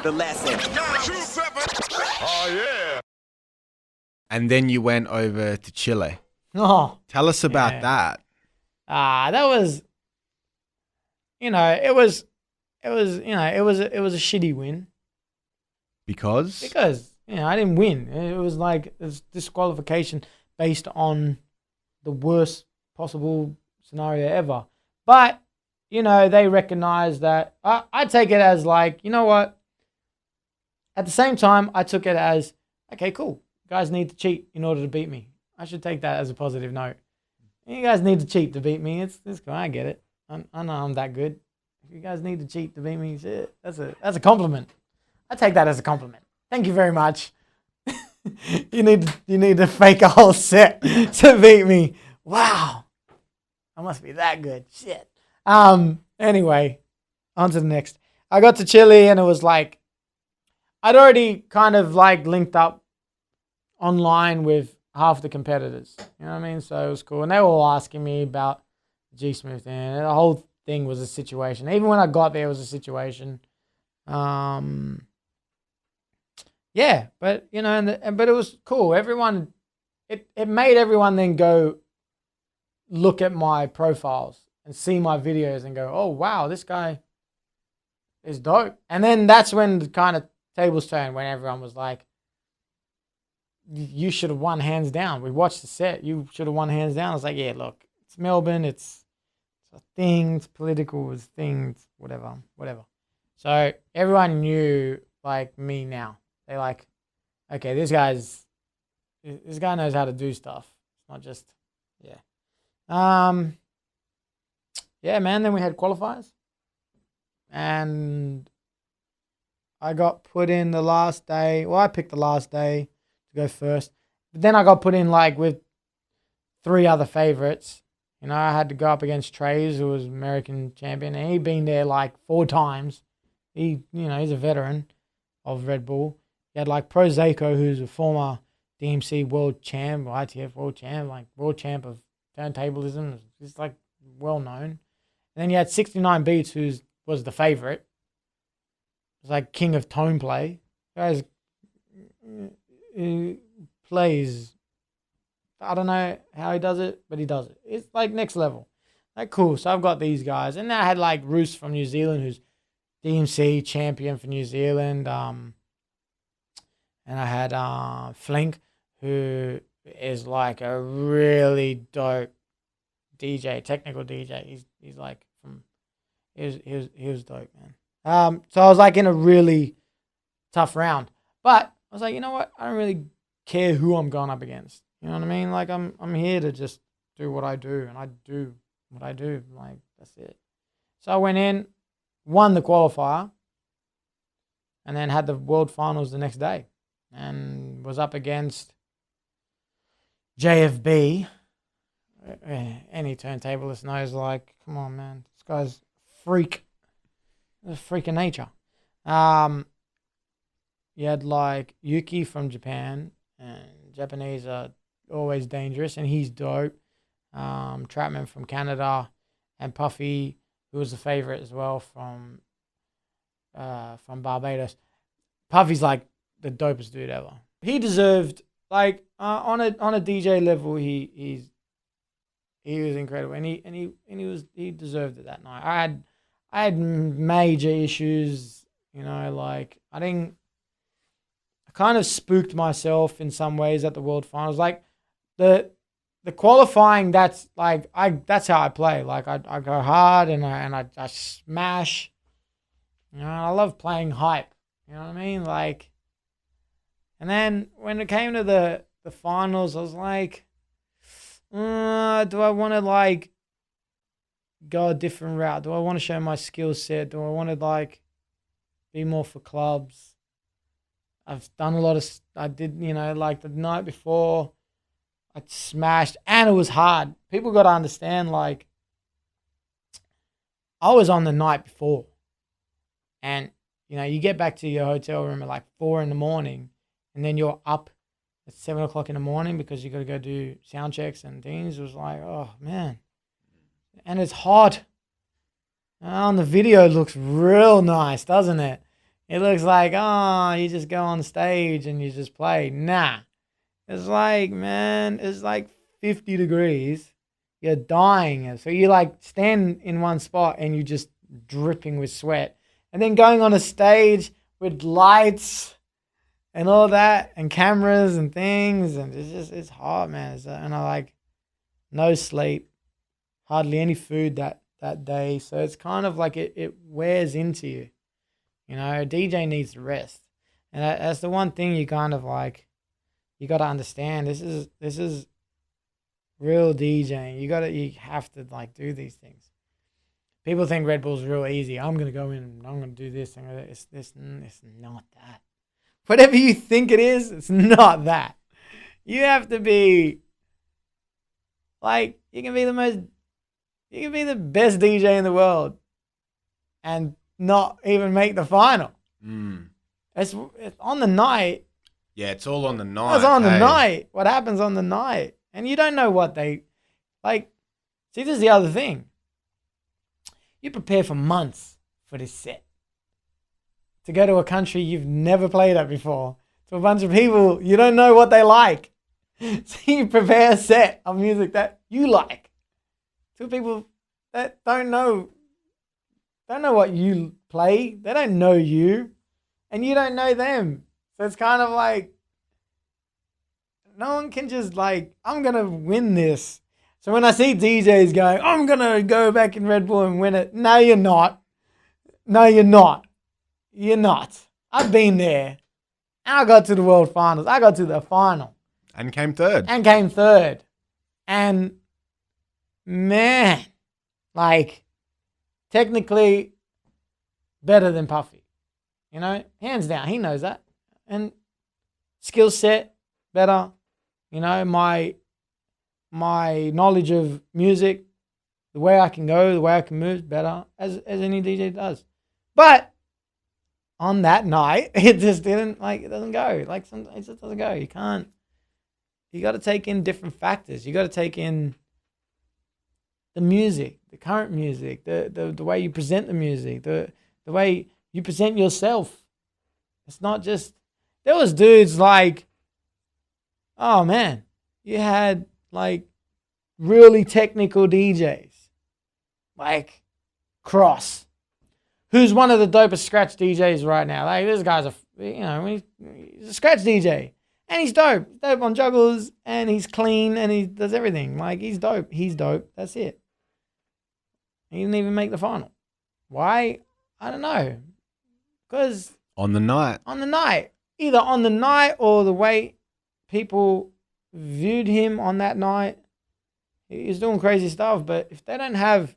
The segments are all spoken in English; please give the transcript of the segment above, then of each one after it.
The lesson. Oh, yeah. And then you went over to Chile. Oh, Tell us about Yeah. that. that was, it was a shitty win Because? I didn't win. It was like it was disqualification based on the worst possible scenario ever. But they recognize that. I take it as like, you know what? At the same time, I took it as, okay, cool. You guys need to cheat in order to beat me. I should take that as a positive note. You guys need to cheat to beat me. It's cool. I get it. I know I'm that good. If you guys need to cheat to beat me, shit, that's a compliment. I take that as a compliment. Thank you very much. You need to fake a whole set to beat me. Wow. I must be that good. Shit. Anyway, on to the next. I got to Chile and it was like, I'd already kind of like linked up online with half the competitors. You know what I mean? So it was cool. And they were all asking me about G Smooth thing. And the whole thing was a situation. Even when I got there, it was a situation. Yeah, but but it was cool. Everyone, it made everyone then go look at my profiles and see my videos and go, oh wow, this guy is dope. And then that's when the kind of tables turned, when everyone was like, you should have won hands down. We watched the set. You should have won hands down. I was like, yeah, look, it's Melbourne. It's a thing. It's political. It's things. Whatever. So everyone knew like me now. They like, okay, this guy knows how to do stuff. It's not just, yeah. Yeah, man. Then we had qualifiers, and I got put in the last day. Well, I picked the last day to go first, but then I got put in like with 3 other favorites. I had to go up against Trays, who was American champion, and he'd been there like 4 times. He's a veteran of Red Bull. You had like Pro Zako, who's a former DMC world champ, ITF world champ, like world champ of turntablism. He's like well known. And then you had 69 Beats, who was the favorite. It was like king of tone play. Guys, he plays. I don't know how he does it, but he does it. It's like next level. Like cool. So I've got these guys, and then I had like Roos from New Zealand, who's DMC champion for New Zealand. And I had Flink, who is like a really dope DJ, technical DJ. He's like he was dope, man. So I was like in a really tough round, but I was like, you know what? I don't really care who I'm going up against. You know what I mean? Like I'm here to just do what I do, and I do what I do. Like that's it. So I went in, won the qualifier, and then had the world finals the next day. And was up against JFB. Any turntablist knows, like, come on, man, this guy's freak. He's a freak of nature. You had like Yuki from Japan, and Japanese are always dangerous, and he's dope. Trapman from Canada, and Puffy, who was a favorite as well from Barbados. Puffy's like the dopest dude ever. He deserved, like, on a DJ level, he was incredible, and he deserved it that night. I had major issues, like I kind of spooked myself in some ways at the world finals. Like the qualifying, that's how I play. Like I go hard and I smash. I love playing hype. You know what I mean? Like. And then when it came to the finals, I was like, do I want to like go a different route? Do I want to show my skill set? Do I want to like be more for clubs? I've done a lot of, I did, like the night before, I smashed, and it was hard. People got to understand, like, I was on the night before, and, you get back to your hotel room at like 4 a.m, and then you're up at 7 o'clock in the morning because you got to go do sound checks and things. It was like, oh, man. And it's hot. On the video, it looks real nice, doesn't it? It looks like, oh, you just go on stage and you just play. Nah. It's like, man, it's like 50 degrees. You're dying. So you like stand in one spot and you're just dripping with sweat. And then going on a stage with lights and all that and cameras and things. And it's hard, man. And I like no sleep, hardly any food that day. So it's kind of like it wears into you. You know, a DJ needs to rest. And that's the one thing you kind of like, you got to understand. This is real DJing. You have to like do these things. People think Red Bull's real easy. I'm going to go in and I'm going to do this. It's not that. Whatever you think it is, it's not that. You have to be like, you can be the best DJ in the world and not even make the final. It's on the night. Yeah, it's all on the night. It's on the night. What happens on the night? And you don't know what they like. See, this is the other thing. You prepare for months for this set. To go to a country you've never played at before. To a bunch of people you don't know what they like. So you prepare a set of music that you like. To people that don't know what you play. They don't know you. And you don't know them. So it's kind of like, no one can just like, I'm going to win this. So when I see DJs going, I'm going to go back in Red Bull and win it. No, you're not. No, you're not. You're not. I've been there. And I got to the World Finals. I got to the final. And came third. And man, like, technically better than Puffy. You know, hands down. He knows that. And skill set better. You know, my knowledge of music, the way I can go, the way I can move, better as any DJ does. But on that night, it just didn't, like, it doesn't go. Like, sometimes it just doesn't go. You can't. You got to take in different factors. You got to take in the music, the current music, the way you present the music, the way you present yourself. It's not just, there was dudes like, oh man, you had like really technical DJs, like Cross, who's one of the dopest scratch DJs right now. Like, this guy's he's a scratch DJ, and he's dope. He's dope on juggles, and he's clean, and he does everything. Like, he's dope. He's dope. That's it. He didn't even make the final. Why? I don't know. Because on the night. Either on the night or the way people viewed him on that night. He was doing crazy stuff, but if they don't have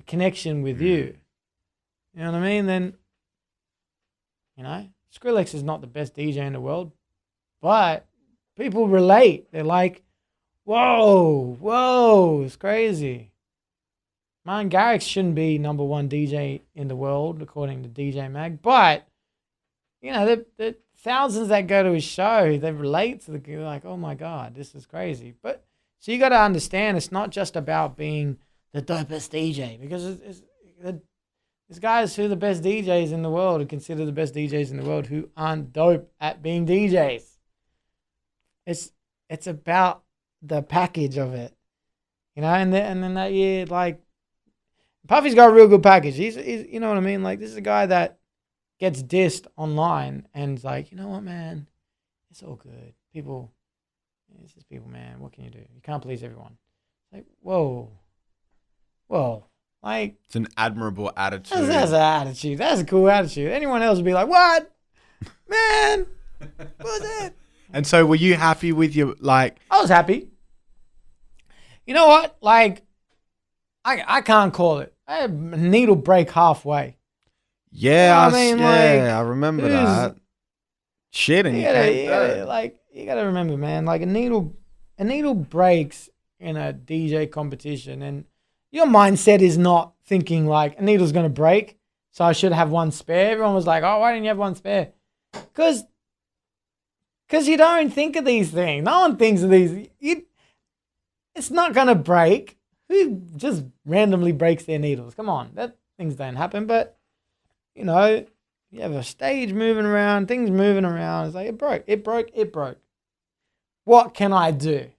a connection with you know what I mean, then, you know, Skrillex is not the best DJ in the world, but people relate. They're like, whoa, it's crazy. Martin Garrix shouldn't be number one DJ in the world, according to DJ Mag, but, you know, the thousands that go to his show, they relate to the, like, oh my God, this is crazy. But so you got to understand, it's not just about being the dopest DJ, because there's guys who are the best DJs in the world, who consider the best DJs in the world, who aren't dope at being DJs. It's about the package of it, you know. And then that year, like, Puffy's got a real good package. He's you know what I mean. Like, this is a guy that gets dissed online and is like, you know what, man, it's all good. It's just people, man. What can you do? You can't please everyone. Like, whoa, like, it's an admirable attitude. That's an attitude. That's a cool attitude. Anyone else would be like, what, man? What was that? And so, were you happy with your, like? I was happy. You know what? Like, I can't call it. I had a needle break halfway. Yeah, you know I mean? I remember that. Shit, and you gotta remember, man. Like, a needle breaks in a DJ competition, and your mindset is not thinking like a needle's gonna break, so I should have one spare. Everyone was like, "Oh, why didn't you have one spare?" Because you don't think of these things. No one thinks of these. It's not gonna break. Who just randomly breaks their needles? Come on, things don't happen. But, you know, you have a stage moving around, things moving around. It's like, it broke. What can I do?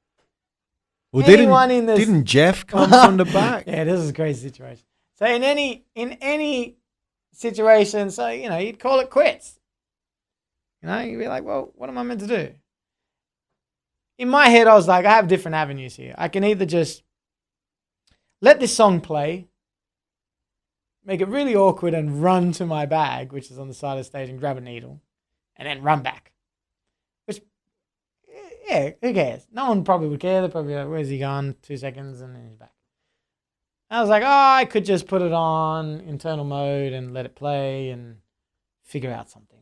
Well, Anyone in this... didn't Jeff come from the back? Yeah, this is a crazy situation. So in any situation, so, you know, you'd call it quits. You know, you'd be like, well, what am I meant to do? In my head, I was like, I have different avenues here. I can either just let this song play, make it really awkward and run to my bag, which is on the side of the stage, and grab a needle, and then run back. Which, yeah, who cares? No one probably would care. They'd probably be like, where's he gone? 2 seconds, and then he's back. I was like, oh, I could just put it on internal mode and let it play and figure out something.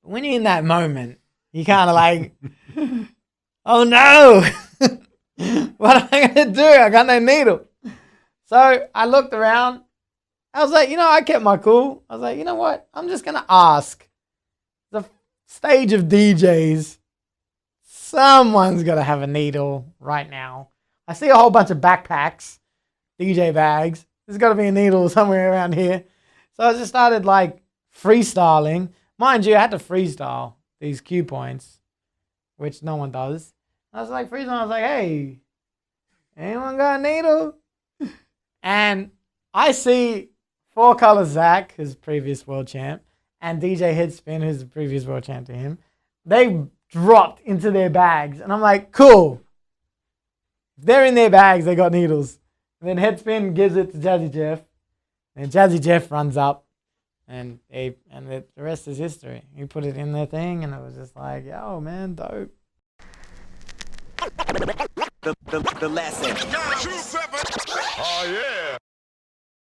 But when you're in that moment, you kind of like, oh no, what am I going to do? I got no needle. So I looked around. I was like, you know, I kept my cool. I was like, you know what? I'm just going to ask the stage of DJs. Someone's got to have a needle right now. I see a whole bunch of backpacks, DJ bags. There's got to be a needle somewhere around here. So I just started like freestyling. Mind you, I had to freestyle these cue points, which no one does. I was like freestyling. I was like, hey, anyone got a needle? And I see Four Color Zach, who's previous world champ, and DJ Headspin, who's the previous world champ to him. They dropped into their bags. And I'm like, cool. If they're in their bags, they got needles. And then Headspin gives it to Jazzy Jeff. And Jazzy Jeff runs up. And the rest is history. He put it in their thing, and it was just like, yo, man, dope. The lesson. 27. Oh, yeah.